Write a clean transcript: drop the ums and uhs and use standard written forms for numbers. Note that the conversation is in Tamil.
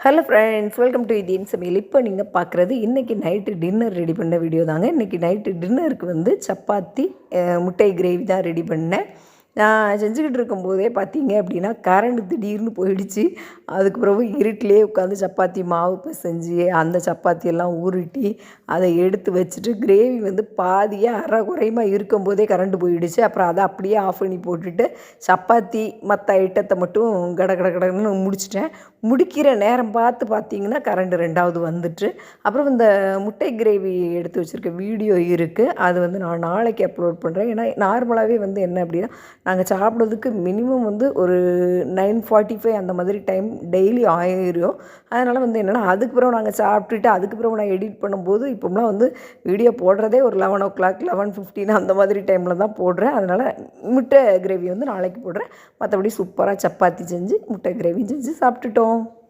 Hello friends, welcome to Indian சமையல். இப்போ நீங்கள் பார்க்குறது இன்றைக்கி நைட்டு டின்னர் ரெடி பண்ண வீடியோ தாங்க. இன்றைக்கி நைட்டு டின்னருக்கு வந்து சப்பாத்தி முட்டை கிரேவி தான் ரெடி பண்ணேன். நான் செஞ்சுக்கிட்டு இருக்கும்போதே பார்த்தீங்க அப்படின்னா கரண்ட் திடீர்னு போயிடுச்சு. அதுக்கு பிறகு இருட்டிலே உட்காந்து சப்பாத்தி மாவு பிசைஞ்சு அந்த சப்பாத்தியெல்லாம் உருட்டி அதை எடுத்து வச்சுட்டு கிரேவி வந்து பாதியாக அரை குறையுமா இருக்கும்போதே கரண்ட் போயிடுச்சு. அப்புறம் அதை அப்படியே ஆஃப் பண்ணி போட்டுட்டு சப்பாத்தி மற்ற ஐட்டத்தை மட்டும் கடன்னு முடிச்சிட்டேன். முடிக்கிற நேரம் பார்த்தீங்கன்னா கரண்ட் ரெண்டாவது வந்துட்டு. அப்புறம் இந்த முட்டை கிரேவி எடுத்து வச்சுருக்க வீடியோ இருக்குது. அது வந்து நான் நாளைக்கு அப்லோட் பண்ணுறேன். ஏன்னா நார்மலாகவே வந்து என்ன அப்படின்னா நாங்கள் சாப்பிட்றதுக்கு மினிமம் வந்து ஒரு 9:45 அந்த மாதிரி டைம் டெய்லி ஆயிரும். அதனால் வந்து என்னென்னா அதுக்கப்புறம் நாங்கள் சாப்பிட்டுட்டு அதுக்கப்புறம் நான் எடிட் பண்ணும்போது இப்போலாம் வந்து வீடியோ போடுறதே ஒரு 11 o'clock 11:15 அந்த மாதிரி டைமில் தான் போடுறேன். அதனால் முட்டை கிரேவி வந்து நாளைக்கு போடுறேன். மற்றபடி சூப்பராக சப்பாத்தி செஞ்சு முட்டை கிரேவி செஞ்சு சாப்பிட்டுட்டோம்.